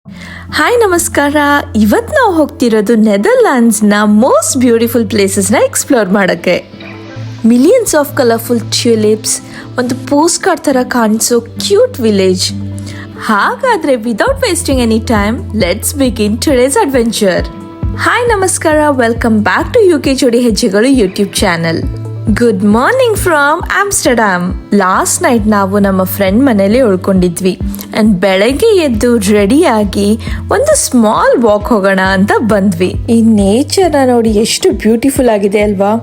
Hi ನಮಸ್ಕಾರ. ಇವತ್ತು ನಾವು ಹೋಗ್ತಿರೋದು ನೆದರ್ಲ್ಯಾಂಡ್ಸ್ನ ಮೋಸ್ಟ್ ಬ್ಯೂಟಿಫುಲ್ ಪ್ಲೇಸಸ್ನ ಎಕ್ಸ್ಪ್ಲೋರ್ ಮಾಡೋಕ್ಕೆ. ಮಿಲಿಯನ್ಸ್ ಆಫ್ ಕಲರ್ಫುಲ್ ಟ್ಯೂಲಿಪ್ಸ್, ಒಂದು ಪೋಸ್ಟ್ ಕಾರ್ಡ್ ಥರ ಕಾಣಿಸೋ ಕ್ಯೂಟ್ ವಿಲೇಜ್. ಹಾಗಾದರೆ without wasting any time, let's begin today's adventure. Hi ನಮಸ್ಕಾರ, ವೆಲ್ಕಮ್ ಬ್ಯಾಕ್ ಟು UK ಜೋಡಿ ಹೆಜ್ಜೆಗಳು YouTube channel. Good morning from Amsterdam. Last night ನಾವು ನಮ್ಮ friend ಮನೇಲಿ ಉಳ್ಕೊಂಡಿದ್ವಿ ಅಂಡ್ ಬೆಳಗ್ಗೆ ಎದ್ದು ರೆಡಿಯಾಗಿ ಒಂದು ಸ್ಮಾಲ್ ವಾಕ್ ಹೋಗೋಣ ಅಂತ ಬಂದ್ವಿ. ಈ ನೇಚರ್ನ ನೋಡಿ ಎಷ್ಟು ಬ್ಯೂಟಿಫುಲ್ ಆಗಿದೆ ಅಲ್ವಾ?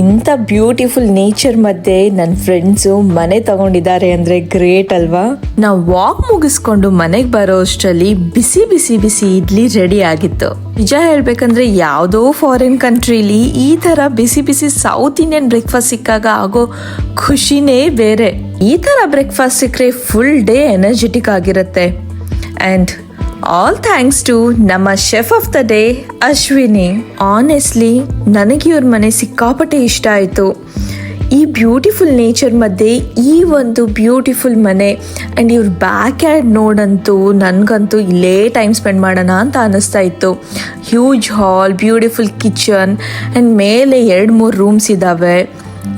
ಇಂಥ ಬ್ಯೂಟಿಫುಲ್ ನೇಚರ್ ಮಧ್ಯೆ ನನ್ನ ಫ್ರೆಂಡ್ಸು ಮನೆ ತಗೊಂಡಿದ್ದಾರೆ ಅಂದರೆ ಗ್ರೇಟ್ ಅಲ್ವಾ? ನಾವು ವಾಕ್ ಮುಗಿಸ್ಕೊಂಡು ಮನೆಗೆ ಬರೋ ಅಷ್ಟರಲ್ಲಿ ಬಿಸಿ ಬಿಸಿ ಬಿಸಿ ಇಡ್ಲಿ ರೆಡಿ ಆಗಿತ್ತು. ನಿಜ ಹೇಳ್ಬೇಕಂದ್ರೆ ಯಾವುದೋ ಫಾರಿನ್ ಕಂಟ್ರಿಲಿ ಈ ಥರ ಬಿಸಿ ಬಿಸಿ ಸೌತ್ ಇಂಡಿಯನ್ ಬ್ರೇಕ್ಫಾಸ್ಟ್ ಸಿಕ್ಕಾಗ ಆಗೋ ಖುಷಿನೇ ಬೇರೆ. ಈ ಥರ ಬ್ರೇಕ್ಫಾಸ್ಟ್ ಸಿಕ್ಕರೆ ಫುಲ್ ಡೇ ಎನರ್ಜೆಟಿಕ್ ಆಗಿರುತ್ತೆ. ಆ್ಯಂಡ್ ಆಲ್ ಥ್ಯಾಂಕ್ಸ್ ಟು ನಮ್ಮ chef of the day Ashwini. Honestly ನನಗೆ ಇವ್ರ ಮನೆ ಸಿಕ್ಕಾಪಟ್ಟೆ ಇಷ್ಟ ಆಯಿತು. ಈ ಬ್ಯೂಟಿಫುಲ್ ನೇಚರ್ ಮಧ್ಯೆ ಈ ಒಂದು ಬ್ಯೂಟಿಫುಲ್ ಮನೆ ಆ್ಯಂಡ್ ಇವ್ರ ಬ್ಯಾಕ್ ಯಾರ್ಡ್ ನೋಡಂತೂ ನನಗಂತೂ ಇಲ್ಲೇ ಟೈಮ್ ಸ್ಪೆಂಡ್ ಮಾಡೋಣ ಅಂತ ಅನ್ನಿಸ್ತಾ ಇತ್ತು. Huge hall, beautiful kitchen and ಮೇಲೆ 2-3 ರೂಮ್ಸ್ ಇದ್ದಾವೆ.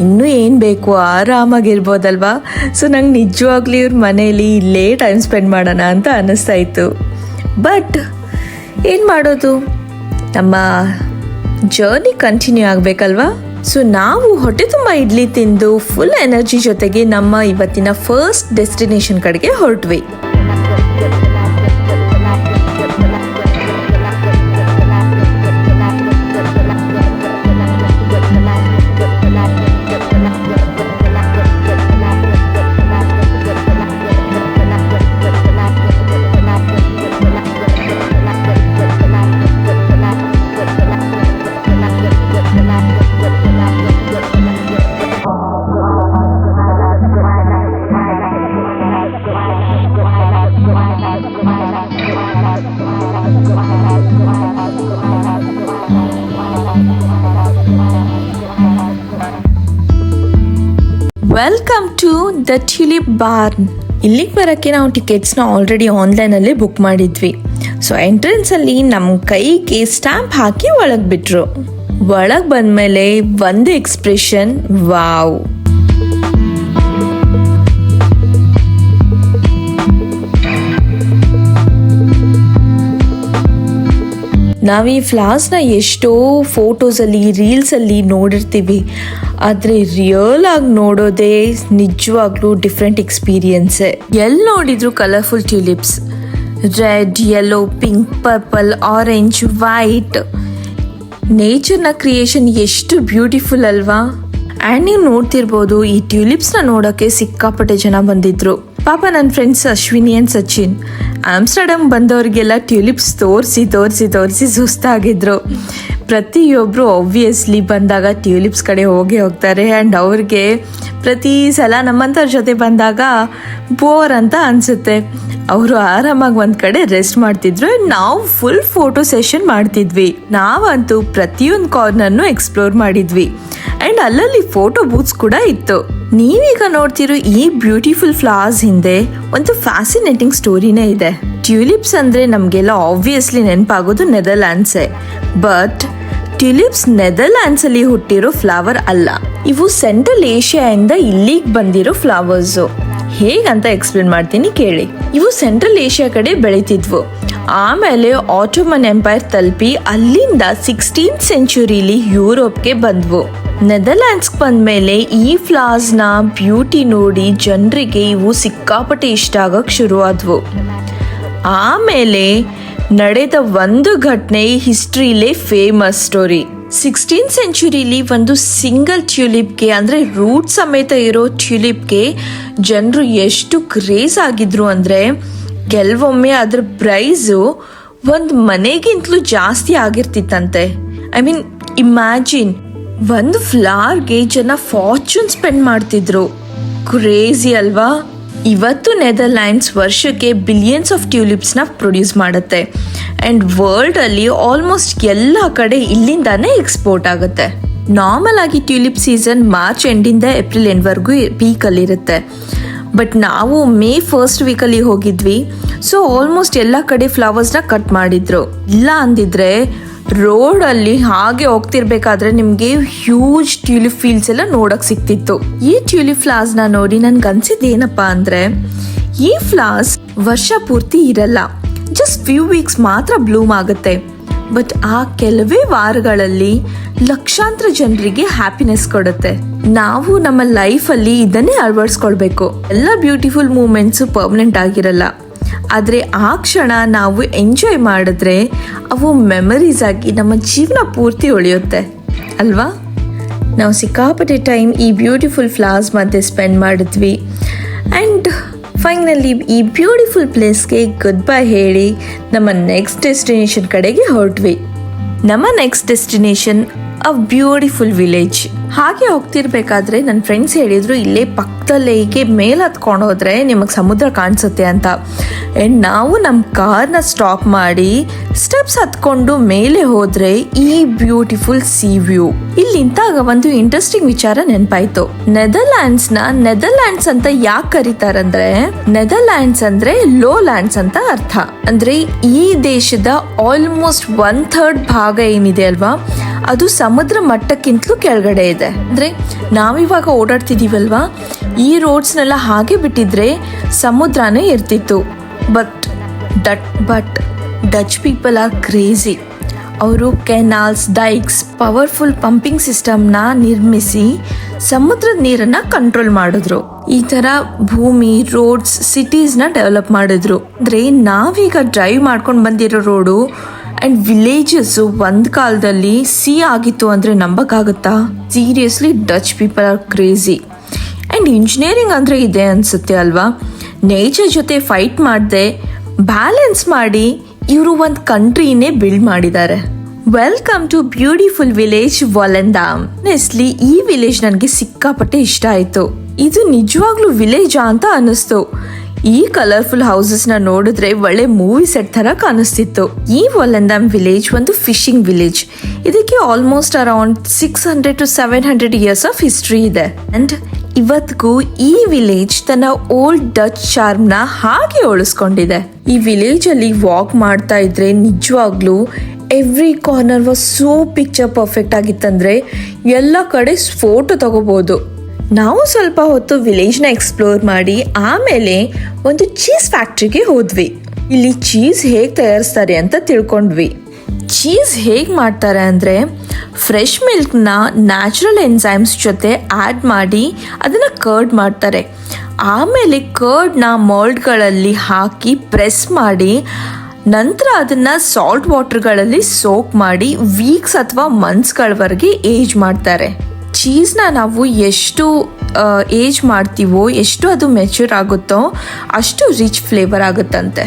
ಇನ್ನೂ ಏನು ಬೇಕು, ಆರಾಮಾಗಿರ್ಬೋದಲ್ವಾ? ಸೊ ನಂಗೆ ನಿಜವಾಗ್ಲೂ ಇವ್ರ ಮನೇಲಿ ಇಲ್ಲೇ ಟೈಮ್ ಸ್ಪೆಂಡ್ ಮಾಡೋಣ ಅಂತ ಅನ್ನಿಸ್ತಾ ಇತ್ತು. ಬಟ್ ಏನು ಮಾಡೋದು, ನಮ್ಮ ಜರ್ನಿ ಕಂಟಿನ್ಯೂ ಆಗಬೇಕಲ್ವಾ? ಸೊ ನಾವು ಹೊಟ್ಟೆ ತುಂಬ ಇಡ್ಲಿ ತಿಂದು ಫುಲ್ ಎನರ್ಜಿ ಜೊತೆಗೆ ನಮ್ಮ ಇವತ್ತಿನ ಫಸ್ಟ್ ಡೆಸ್ಟಿನೇಷನ್ ಕಡೆಗೆ ಹೊರಟ್ವಿ. Welcome to the tulip barn. ಇಲ್ಲಿಗೆ ಬರೋಕ್ಕೆ ನಾವು ಟಿಕೆಟ್ಸ್ನ ಆಲ್ರೆಡಿ ಆನ್ಲೈನಲ್ಲಿ ಬುಕ್ ಮಾಡಿದ್ವಿ. ಸೊ ಎಂಟ್ರೆನ್ಸಲ್ಲಿ ನಮ್ಮ ಕೈಗೆ ಸ್ಟ್ಯಾಂಪ್ ಹಾಕಿ ಒಳಗೆ ಬಿಟ್ರು. ಒಳಗೆ ಬಂದಮೇಲೆ ಒಂದು ಎಕ್ಸ್ಪ್ರೆಷನ್, ವಾವ್! ನಾವು ಈ ಫ್ಲವರ್ಸ್ನ ಎಷ್ಟೋ ಫೋಟೋಸಲ್ಲಿ, ರೀಲ್ಸಲ್ಲಿ ನೋಡಿರ್ತೀವಿ, ಆದರೆ ರಿಯಲ್ ಆಗಿ ನೋಡೋದೇ ನಿಜವಾಗ್ಲೂ ಡಿಫ್ರೆಂಟ್ ಎಕ್ಸ್ಪೀರಿಯನ್ಸೇ. ಎಲ್ಲಿ ನೋಡಿದ್ರು colourful tulips, red, yellow, pink, purple, orange, white. ನೇಚರ್ನ ಕ್ರಿಯೇಷನ್ ಎಷ್ಟು ಬ್ಯೂಟಿಫುಲ್ ಅಲ್ವಾ? ಆ್ಯಂಡ್ ನೀವು ನೋಡ್ತಿರ್ಬೋದು, ಈ ಟ್ಯೂಲಿಪ್ಸ್ನ ನೋಡೋಕ್ಕೆ ಸಿಕ್ಕಾಪಟ್ಟೆ ಜನ ಬಂದಿದ್ರು. ಪಾಪ ನನ್ನ friends Ashwini and Sachin Amsterdam ಬಂದವ್ರಿಗೆಲ್ಲ ಟ್ಯೂಲಿಪ್ಸ್ ತೋರಿಸಿ ಸುಸ್ತಾಗಿದ್ರು. ಪ್ರತಿಯೊಬ್ಬರು ಆಬ್ವಿಯಸ್ಲಿ ಬಂದಾಗ ಟ್ಯೂಲಿಪ್ಸ್ ಕಡೆ ಹೋಗ್ತಾರೆ. ಆ್ಯಂಡ್ ಅವ್ರಿಗೆ ಪ್ರತಿ ಸಲ ನಮ್ಮಂಥವ್ರ ಜೊತೆ ಬಂದಾಗ ಬೋರ್ ಅಂತ ಅನಿಸುತ್ತೆ. ಅವರು ಆರಾಮಾಗಿ ಒಂದು ಕಡೆ ರೆಸ್ಟ್ ಮಾಡ್ತಿದ್ರು. ನಾವು ಫುಲ್ ಫೋಟೋ ಸೆಷನ್ ಮಾಡ್ತಿದ್ವಿ. ನಾವಂತೂ ಪ್ರತಿಯೊಂದು ಕಾರ್ನರ್ನು ಎಕ್ಸ್ಪ್ಲೋರ್ ಮಾಡಿದ್ವಿ. ಆ್ಯಂಡ್ ಅಲ್ಲಲ್ಲಿ ಫೋಟೋ ಬೂತ್ಸ್ ಕೂಡ ಇತ್ತು. ನೀವೀಗ ನೋಡ್ತಿರೋ ಈ ಬ್ಯೂಟಿಫುಲ್ ಫ್ಲವರ್ಸ್ ಹಿಂದೆ ಒಂದು ಫ್ಯಾಸಿನೇಟಿಂಗ್ ಸ್ಟೋರಿನೇ ಇದೆ. ಟ್ಯೂಲಿಪ್ಸ್ ಅಂದರೆ ನಮಗೆಲ್ಲ ಆಬ್ವಿಯಸ್ಲಿ ನೆನಪಾಗೋದು ನೆದರ್ಲ್ಯಾಂಡ್ಸೇ. ಬಟ್ ಟ್ಯೂಲಿಪ್ಸ್ ನೆದರ್ಲ್ಯಾಂಡ್ಸಲ್ಲಿ ಹುಟ್ಟಿರೋ ಫ್ಲವರ್ ಅಲ್ಲ. ಇವು ಸೆಂಟ್ರಲ್ ಏಷ್ಯಾದಿಂದ ಇಲ್ಲಿಗೆ ಬಂದಿರೋ ಫ್ಲವರ್ಸು. ಹೇಗಂತ ಎಕ್ಸ್ಪ್ಲೇನ್ ಮಾಡ್ತೀನಿ ಕೇಳಿ. ಇವು ಸೆಂಟ್ರಲ್ ಏಷ್ಯಾ ಕಡೆ ಬೆಳೀತಿದ್ವು. ಆಮೇಲೆ ಆಟೋಮನ್ ಎಂಪೈರ್ ತಲುಪಿ ಅಲ್ಲಿಂದ 16th ಸೆಂಚುರಿಲಿ ಯುರೋಪ್ಗೆ ಬಂದ್ವು. ನೆದರ್ಲ್ಯಾಂಡ್ಸ್ಗೆ ಬಂದಮೇಲೆ ಈ ಫ್ಲವರ್ಸ್ನ ಬ್ಯೂಟಿ ನೋಡಿ ಜನರಿಗೆ ಇವು ಸಿಕ್ಕಾಪಟ್ಟೆ ಇಷ್ಟ ಆಗಕ್ಕೆ ಶುರುವಾದವು. ಆಮೇಲೆ ನಡೆದ ಒಂದು ಘಟನೆ ಹಿಸ್ಟ್ರಿಲೇ ಫೇಮಸ್ ಸ್ಟೋರಿ. 16th ಸೆಂಚುರಿಲಿ ಒಂದು ಸಿಂಗಲ್ ಟ್ಯೂಲಿಪ್ಗೆ, ಅಂದರೆ ರೂಟ್ ಸಮೇತ ಇರೋ ಟ್ಯೂಲಿಪ್ಗೆ ಜನರು ಎಷ್ಟು ಕ್ರೇಜ್ ಆಗಿದ್ರು ಅಂದರೆ ಕೆಲವೊಮ್ಮೆ ಅದ್ರ ಪ್ರೈಸು ಒಂದು ಮನೆಗಿಂತಲೂ ಜಾಸ್ತಿ ಆಗಿರ್ತಿತ್ತಂತೆ. ಐ ಮೀನ್ ಇಮ್ಯಾಜಿನ್, ಒಂದು ಫ್ಲವರ್ಗೆ ಜನ ಫಾರ್ಚೂನ್ ಸ್ಪೆಂಡ್ ಮಾಡ್ತಿದ್ರು. ಕ್ರೇಜಿ ಅಲ್ವಾ? ಇವತ್ತು ನೆದರ್ಲ್ಯಾಂಡ್ಸ್ ವರ್ಷಕ್ಕೆ ಬಿಲಿಯನ್ಸ್ ಆಫ್ ಟ್ಯೂಲಿಪ್ಸ್ನ ಪ್ರೊಡ್ಯೂಸ್ ಮಾಡುತ್ತೆ. ಆ್ಯಂಡ್ ವರ್ಲ್ಡಲ್ಲಿ ಆಲ್ಮೋಸ್ಟ್ ಎಲ್ಲ ಕಡೆ ಇಲ್ಲಿಂದಾನೇ ಎಕ್ಸ್ಪೋರ್ಟ್ ಆಗುತ್ತೆ. ನಾರ್ಮಲ್ ಆಗಿ ಟ್ಯೂಲಿಪ್ ಸೀಸನ್ ಮಾರ್ಚ್ ಎಂಡಿಂದ ಏಪ್ರಿಲ್ ಎಂಡ್ವರೆಗೂ ಪೀಕಲ್ಲಿರುತ್ತೆ. ಬಟ್ ನಾವು ಮೇ ಫಸ್ಟ್ ವೀಕಲ್ಲಿ ಹೋಗಿದ್ವಿ. ಸೊ ಆಲ್ಮೋಸ್ಟ್ ಎಲ್ಲ ಕಡೆ ಫ್ಲವರ್ಸ್ನ ಕಟ್ ಮಾಡಿದ್ರು. ಇಲ್ಲ ಅಂದಿದ್ರೆ ರೋಡಲ್ಲಿ ಹಾಗೆ ಹೋಗ್ತಿರ್ಬೇಕಾದ್ರೆ ನಿಮಗೆ ಹ್ಯೂಜ್ ಟ್ಯೂಲಿಪ್ ಫೀಲ್ಡ್ಸ್ ಎಲ್ಲ ನೋಡಕ್ ಸಿಕ್ತಿತ್ತು. ಈ ಟ್ಯೂಲಿಪ್ ಫ್ಲವರ್ಸ್ನ ನೋಡಿ ನನ್ಗೆ ಅನ್ಸಿದ್ದು ಏನಪ್ಪಾ ಅಂದ್ರೆ, ಈ ಫ್ಲವರ್ಸ್ ವರ್ಷ ಪೂರ್ತಿ ಇರಲ್ಲ, ಜಸ್ಟ್ ಫ್ಯೂ ವೀಕ್ಸ್ ಮಾತ್ರ ಬ್ಲೂಮ್ ಆಗುತ್ತೆ. ಬಟ್ ಆ ಕೆಲವೇ ವಾರಗಳಲ್ಲಿ ಲಕ್ಷಾಂತರ ಜನರಿಗೆ ಹ್ಯಾಪಿನೆಸ್ ಕೊಡುತ್ತೆ. ನಾವು ನಮ್ಮ ಲೈಫಲ್ಲಿ ಇದನ್ನೇ ಅಳವಡಿಸ್ಕೊಳ್ಬೇಕು. ಎಲ್ಲ ಬ್ಯೂಟಿಫುಲ್ ಮೂಮೆಂಟ್ಸು ಪರ್ಮನೆಂಟ್ ಆಗಿರಲ್ಲ, ಆದರೆ ಆ ಕ್ಷಣ ನಾವು ಎಂಜಾಯ್ ಮಾಡಿದ್ರೆ ಅವು ಮೆಮರೀಸ್ ಆಗಿ ನಮ್ಮ ಜೀವನ ಪೂರ್ತಿ ಉಳಿಯುತ್ತೆ ಅಲ್ವಾ. ನಾವು ಸಿಕ್ಕಾಪಟ್ಟೆ ಟೈಮ್ ಈ ಬ್ಯೂಟಿಫುಲ್ ಫ್ಲವರ್ಸ್ ಮಧ್ಯೆ ಸ್ಪೆಂಡ್ ಮಾಡಿದ್ವಿ. ಆ್ಯಂಡ್ ಫೈನಲಿ ಈ ಬ್ಯೂಟಿಫುಲ್ ಪ್ಲೇಸ್ಗೆ ಗುಡ್ ಬೈ ಹೇಳಿ ನಮ್ಮ ನೆಕ್ಸ್ಟ್ ಡೆಸ್ಟಿನೇಷನ್ ಕಡೆಗೆ ಹೊರಟ್ವಿ. ನಮ್ಮ next destination a beautiful village. ಹಾಗೆ ಹೋಗ್ತಿರ್ಬೇಕಾದ್ರೆ ನನ್ನ ಫ್ರೆಂಡ್ಸ್ ಹೇಳಿದ್ರು, ಇಲ್ಲೇ ಪಕ್ಕದಲ್ಲೇ ಹೀಗೆ ಮೇಲೆ ಹತ್ಕೊಂಡು ಹೋದ್ರೆ ನಿಮಗೆ ಸಮುದ್ರ ಕಾಣಿಸುತ್ತೆ ಅಂತ. ಆ್ಯಂಡ್ ನಾವು ನಮ್ಮ ಕಾರ್ನ ಸ್ಟಾಪ್ ಮಾಡಿ ಸ್ಟೆಪ್ಸ್ ಹತ್ಕೊಂಡು ಮೇಲೆ ಹೋದ್ರೆ ಈ ಬ್ಯೂಟಿಫುಲ್ ಸಿ ವ್ಯೂ. ಇಲ್ಲಿ ನಿಂತಾಗ ಒಂದು ಇಂಟ್ರೆಸ್ಟಿಂಗ್ ವಿಚಾರ ನೆನಪಾಯ್ತು. ನೆದರ್ಲ್ಯಾಂಡ್ಸ್ ಅಂತ ಯಾಕೆ ಕರೀತಾರಂದ್ರೆ, ನೆದರ್ಲ್ಯಾಂಡ್ಸ್ ಅಂದ್ರೆ ಲೋ ಲ್ಯಾಂಡ್ಸ್ ಅಂತ ಅರ್ಥ. ಅಂದ್ರೆ ಈ ದೇಶದ ಆಲ್ಮೋಸ್ಟ್ 1/3 ಭಾಗ ಏನಿದೆ ಅಲ್ವಾ, ಅದು ಸಮುದ್ರ ಮಟ್ಟಕ್ಕಿಂತಲೂ ಕೆಳಗಡೆ ಇದೆ. ಅಂದ್ರೆ ನಾವಿವಾಗ ಓಡಾಡ್ತಿದೀವಲ್ವಾ, ಈ ರೋಡ್ಸ್ನೆಲ್ಲ ಹಾಗೆ ಬಿಟ್ಟಿದ್ರೆ ಸಮುದ್ರನೇ ಇರ್ತಿತ್ತು. But Dutch people are crazy. ಅವರು ಕೆನಾಲ್ಸ್, ಡೈಕ್ಸ್, ಪವರ್ಫುಲ್ ಪಂಪಿಂಗ್ ಸಿಸ್ಟಮ್ನ ನಿರ್ಮಿಸಿ ಸಮುದ್ರದ ನೀರನ್ನ ಕಂಟ್ರೋಲ್ ಮಾಡಿದ್ರು. ಈ ತರ ಭೂಮಿ, ರೋಡ್ಸ್, ಸಿಟೀಸ್ನ ಡೆವಲಪ್ ಮಾಡಿದ್ರು. ಅಂದ್ರೆ ನಾವೀಗ ಡ್ರೈವ್ ಮಾಡ್ಕೊಂಡು ಬಂದಿರೋ ರೋಡು ಅಂಡ್ ವಿಲೇಜಸ್ ಒಂದ್ ಕಾಲದಲ್ಲಿ ಸಿ ಆಗಿತ್ತು ಅಂದ್ರೆ ನಂಬಕ್ಕಾಗತ್ತಾ? Seriously Dutch people are crazy. And engineering ಅಂದ್ರೆ ಇದೆ ಅನ್ಸುತ್ತೆ ಅಲ್ವಾ. ನೇಚರ್ ಜೊತೆ ಫೈಟ್ ಮಾಡದೆ ಬ್ಯಾಲೆನ್ಸ್ ಮಾಡಿ ಇವರು ಒಂದು ಕಂಟ್ರಿನೇ ಬಿಲ್ಡ್ ಮಾಡಿದ್ದಾರೆ. Welcome to beautiful village Volendam. Honestly ಈ ವಿಲೇಜ್ ನನಗೆ ಸಿಕ್ಕಾಪಟ್ಟೆ ಇಷ್ಟ ಆಯ್ತು. ಇದು ನಿಜವಾಗ್ಲೂ ವಿಲೇಜಾ ಅಂತ ಅನ್ನಿಸ್ತು. ಈ ಕಲರ್ಫುಲ್ ಹೌಸಸ್ನ ನೋಡಿದ್ರೆ ಒಳ್ಳೆ ಮೂವಿ ಸೆಟ್ ತರ ಕಾಣಿಸ್ತಿತ್ತು. ಈ ವಾಲೆಂದಾಮ್ ವಿಲೇಜ್ ಒಂದು ಫಿಶಿಂಗ್ ವಿಲೇಜ್. ಇದಕ್ಕೆ almost around 600 to 700 years of history ಇದೆ. ಅಂಡ್ ಇವತ್ತಿಗೂ ಈ ವಿಲೇಜ್ ತನ್ನ ಓಲ್ಡ್ ಡಚ್ ಚಾರ್ಮ್ನ ಹಾಗೆ ಉಳಿಸ್ಕೊಂಡಿದೆ. ಈ ವಿಲೇಜ್ ಅಲ್ಲಿ ವಾಕ್ ಮಾಡ್ತಾ ಇದ್ರೆ ನಿಜವಾಗ್ಲೂ every corner was so picture perfect ಆಗಿತ್ತಂದ್ರೆ ಎಲ್ಲ ಕಡೆ ಫೋಟೋ ತಗೋಬಹುದು. ನಾವು ಸ್ವಲ್ಪ ಹೊತ್ತು ವಿಲೇಜ್ನ ಎಕ್ಸ್ಪ್ಲೋರ್ ಮಾಡಿ ಆಮೇಲೆ ಒಂದು ಚೀಸ್ ಫ್ಯಾಕ್ಟ್ರಿಗೆ ಹೋದ್ವಿ. ಇಲ್ಲಿ ಚೀಸ್ ಹೇಗೆ ತಯಾರಿಸ್ತಾರೆ ಅಂತ ತಿಳ್ಕೊಂಡ್ವಿ. ಚೀಸ್ ಹೇಗೆ ಮಾಡ್ತಾರೆ ಅಂದರೆ, ಫ್ರೆಶ್ ಮಿಲ್ಕ್ನ ನ್ಯಾಚುರಲ್ ಎನ್ಸೈಮ್ಸ್ ಜೊತೆ ಆ್ಯಡ್ ಮಾಡಿ ಅದನ್ನು ಕರ್ಡ್ ಮಾಡ್ತಾರೆ. ಆಮೇಲೆ ಕರ್ಡ್ನ ಮೋಲ್ಡ್ಗಳಲ್ಲಿ ಹಾಕಿ ಪ್ರೆಸ್ ಮಾಡಿ ನಂತರ ಅದನ್ನು ಸಾಲ್ಟ್ ವಾಟರ್ಗಳಲ್ಲಿ ಸೋಕ್ ಮಾಡಿ ವೀಕ್ಸ್ ಅಥವಾ ಮಂತ್ಸ್ಗಳವರೆಗೆ ಏಜ್ ಮಾಡ್ತಾರೆ. ಚೀಸ್ನ ನಾವು ಎಷ್ಟು ಏಜ್ ಮಾಡ್ತೀವೋ, ಎಷ್ಟು ಅದು ಮೆಚ್ಯೂರ್ ಆಗುತ್ತೋ ಅಷ್ಟು ರಿಚ್ ಫ್ಲೇವರ್ ಆಗುತ್ತಂತೆ.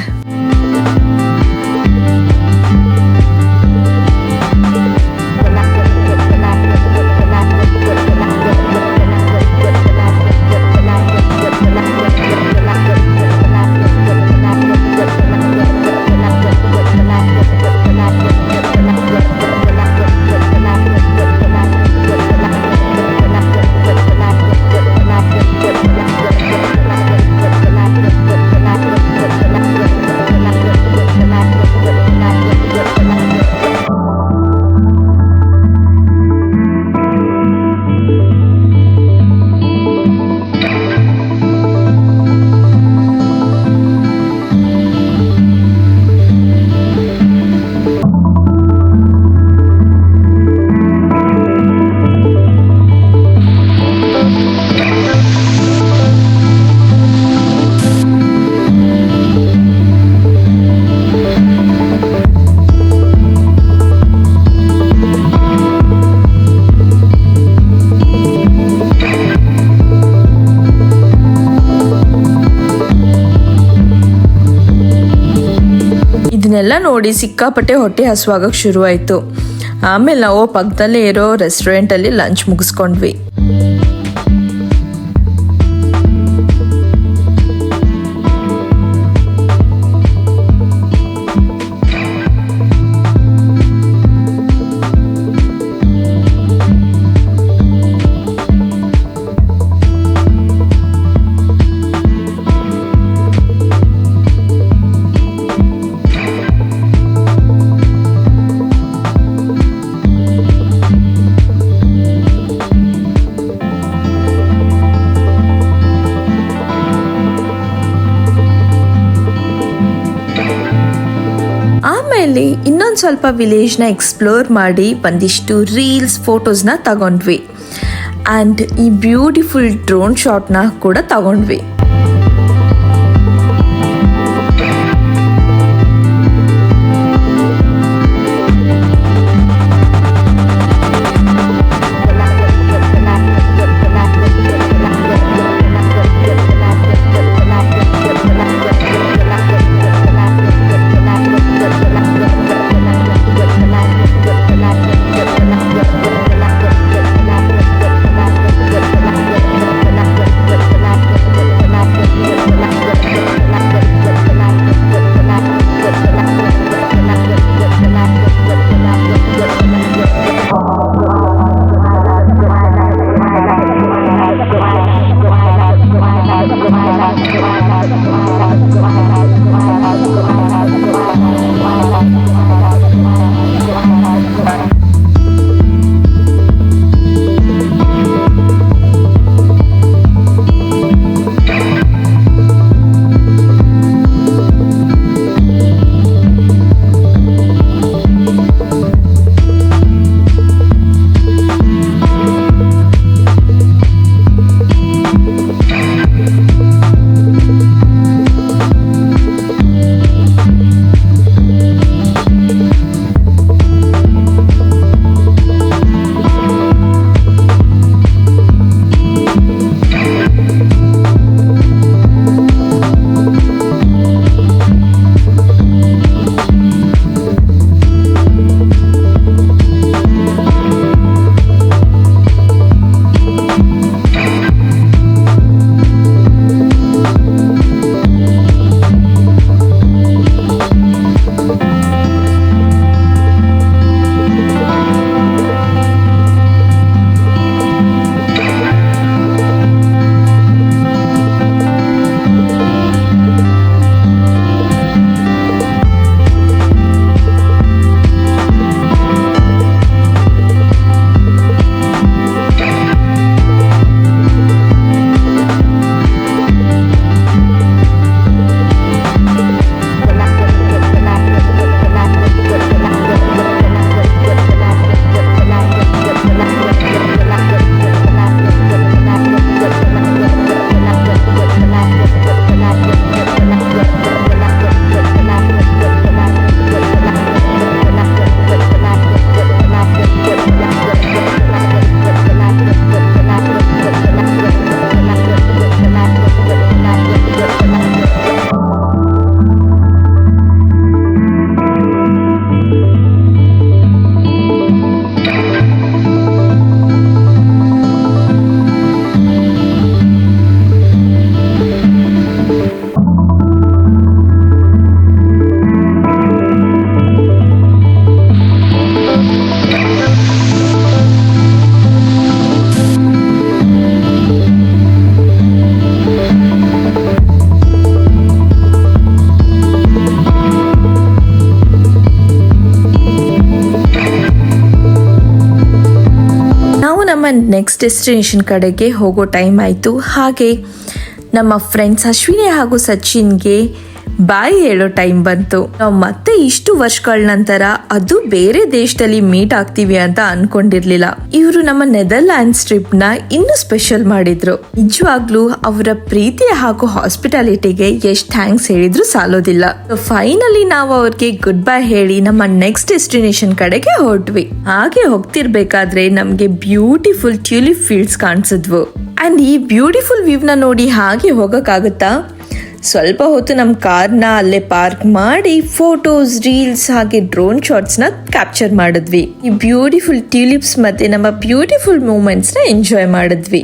ಇದನ್ನೆಲ್ಲ ನೋಡಿ ಸಿಕ್ಕಾಪಟ್ಟೆ ಹೊಟ್ಟೆ ಹಸುವಾಗಕ್ಕೆ ಶುರುವಾಯಿತು. ಆಮೇಲೆ ನಾವು ಪಕ್ಕದಲ್ಲೇ ಇರೋ ರೆಸ್ಟೋರೆಂಟಲ್ಲಿ ಲಂಚ್ ಮುಗಿಸ್ಕೊಂಡ್ವಿ. ಆಮೇಲೆ ಇನ್ನೊಂದು ಸ್ವಲ್ಪ ವಿಲೇಜ್ನ ಎಕ್ಸ್ಪ್ಲೋರ್ ಮಾಡಿ ಒಂದಿಷ್ಟು ರೀಲ್ಸ್ ಫೋಟೋಸ್ನ ತಗೊಂಡ್ವಿ ಆ್ಯಂಡ್ ಈ ಬ್ಯೂಟಿಫುಲ್ ಡ್ರೋನ್ ಶಾಟ್ನ ಕೂಡ ತಗೊಂಡ್ವಿ. ನೆಕ್ಸ್ಟ್ ಡೆಸ್ಟಿನೇಷನ್ ಕಡೆಗೆ ಹೋಗೋ ಟೈಮ್ ಆಯಿತು. ಹಾಗೆ ನಮ್ಮ ಫ್ರೆಂಡ್ಸ್ ಅಶ್ವಿನಿ ಹಾಗೂ ಸಚಿನ್ಗೆ ಬಾಯ್ ಹೇಳೋ ಟೈಮ್ ಬಂತು. ನಾವು ಮತ್ತೆ ಇಷ್ಟು ವರ್ಷಗಳ ನಂತರ ಅದು ಬೇರೆ ದೇಶದಲ್ಲಿ ಮೀಟ್ ಆಗ್ತೀವಿ ಅಂತ ಅನ್ಕೊಂಡಿರ್ಲಿಲ್ಲ. ಇವರು ನಮ್ಮ ನೆದರ್ಲ್ಯಾಂಡ್ಸ್ ಟ್ರಿಪ್ ನ ಇನ್ನೂ ಸ್ಪೆಷಲ್ ಮಾಡಿದ್ರು. ನಿಜವಾಗ್ಲೂ ಅವರ ಪ್ರೀತಿ ಹಾಗೂ ಹಾಸ್ಪಿಟಾಲಿಟಿಗೆ ಎಷ್ಟು ಥ್ಯಾಂಕ್ಸ್ ಹೇಳಿದ್ರು ಸಾಲೋದಿಲ್ಲ. ಫೈನಲಿ ನಾವು ಅವ್ರಿಗೆ ಗುಡ್ ಬೈ ಹೇಳಿ ನಮ್ಮ ನೆಕ್ಸ್ಟ್ ಡೆಸ್ಟಿನೇಷನ್ ಕಡೆಗೆ ಹೊರಟ್ವಿ. ಹಾಗೆ ಹೋಗ್ತಿರ್ಬೇಕಾದ್ರೆ ನಮ್ಗೆ ಬ್ಯೂಟಿಫುಲ್ ಟ್ಯೂಲಿಪ್ ಫೀಲ್ಡ್ಸ್ ಕಾಣಿಸಿದ್ವು. ಅಂಡ್ ಈ ಬ್ಯೂಟಿಫುಲ್ ವ್ಯೂವ್ನ ನೋಡಿ ಹಾಗೆ ಹೋಗಕ್ಕಾಗುತ್ತಾ? ಸ್ವಲ್ಪ ಹೊತ್ತು ನಮ್ಮ ಕಾರ್ನ ಅಲ್ಲೇ ಪಾರ್ಕ್ ಮಾಡಿ ಫೋಟೋಸ್, ರೀಲ್ಸ್ ಹಾಗೆ ಡ್ರೋನ್ ಶಾಟ್ಸ್ನ ಕ್ಯಾಪ್ಚರ್ ಮಾಡಿದ್ವಿ. ಈ ಬ್ಯೂಟಿಫುಲ್ ಟ್ಯೂಲಿಪ್ಸ್ ಮತ್ತೆ ನಮ್ಮ ಬ್ಯೂಟಿಫುಲ್ ಮೂಮೆಂಟ್ಸ್ನ ಎಂಜಾಯ್ ಮಾಡಿದ್ವಿ.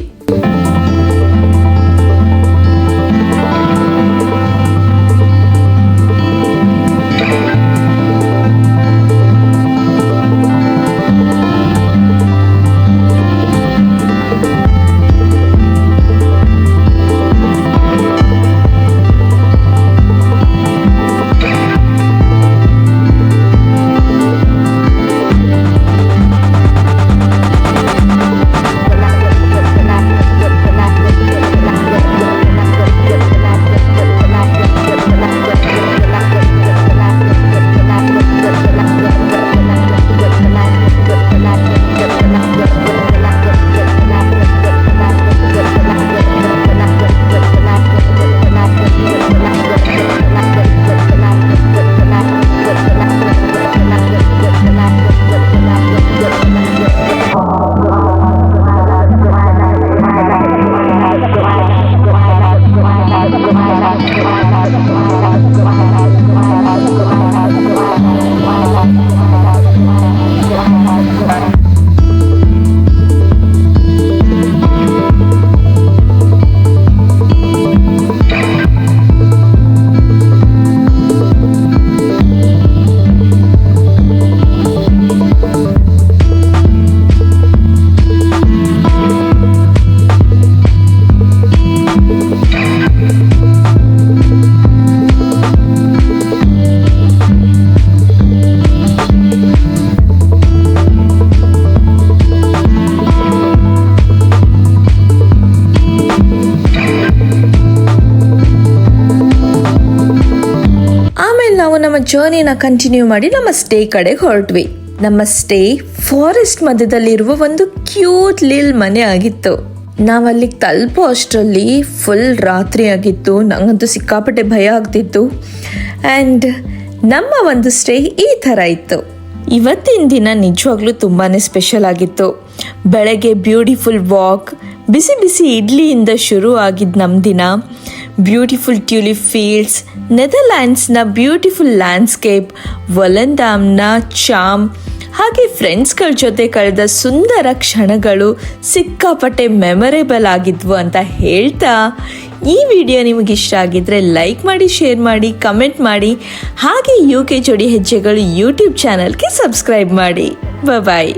ನಮ್ಮ ಜರ್ನಿನ ಕಂಟಿನ್ಯೂ ಮಾಡಿ ನಮ್ಮ ಸ್ಟೇ ಕಡೆಗೆ ಹೊರಟ್ವಿ. ನಮ್ಮ ಸ್ಟೇ ಫಾರೆಸ್ಟ್ ಮಧ್ಯದಲ್ಲಿರುವ ಒಂದು ಕ್ಯೂಟ್ ಲಿಲ್ ಮನೆ ಆಗಿತ್ತು. ನಾವು ಅಲ್ಲಿಗೆ ತಲುಪೋ ಅಷ್ಟರಲ್ಲಿ ಫುಲ್ ರಾತ್ರಿ ಆಗಿತ್ತು. ನಂಗಂತೂ ಸಿಕ್ಕಾಪಟ್ಟೆ ಭಯ ಆಗ್ತಿತ್ತು. ಆ್ಯಂಡ್ ನಮ್ಮ ಒಂದು ಸ್ಟೇ ಈ ಥರ ಇತ್ತು. ಇವತ್ತಿನ ದಿನ ನಿಜವಾಗ್ಲೂ ತುಂಬಾ ಸ್ಪೆಷಲ್ ಆಗಿತ್ತು. ಬೆಳಗ್ಗೆ ಬ್ಯೂಟಿಫುಲ್ ವಾಕ್, ಬಿಸಿ ಬಿಸಿ ಇಡ್ಲಿಯಿಂದ ಶುರು ಆಗಿದ್ದು ನಮ್ಮ ದಿನ. ಬ್ಯೂಟಿಫುಲ್ ಟ್ಯೂಲಿಪ್ ಫೀಲ್ಡ್ಸ್, ನೆದರ್ಲ್ಯಾಂಡ್ಸ್ನ ಬ್ಯೂಟಿಫುಲ್ ಲ್ಯಾಂಡ್ಸ್ಕೇಪ್, ವಲಂದಾಮ್ನ ಚಾಮ್, ಹಾಗೆ ಫ್ರೆಂಡ್ಸ್ಗಳ ಜೊತೆ ಕಳೆದ ಸುಂದರ ಕ್ಷಣಗಳು ಸಿಕ್ಕಾಪಟ್ಟೆ ಮೆಮೊರೇಬಲ್ ಆಗಿದ್ವು ಅಂತ ಹೇಳ್ತಾ, ಈ ವಿಡಿಯೋ ನಿಮಗೆ ಇಷ್ಟ ಆಗಿದ್ರೆ ಲೈಕ್ ಮಾಡಿ, ಶೇರ್ ಮಾಡಿ, ಕಮೆಂಟ್ ಮಾಡಿ, ಹಾಗೆ UK ಜೋಡಿ ಹೆಜ್ಜೆಗಳು ಯೂಟ್ಯೂಬ್ ಚಾನಲ್ಗೆ ಸಬ್ಸ್ಕ್ರೈಬ್ ಮಾಡಿ. ಬಾಯ್.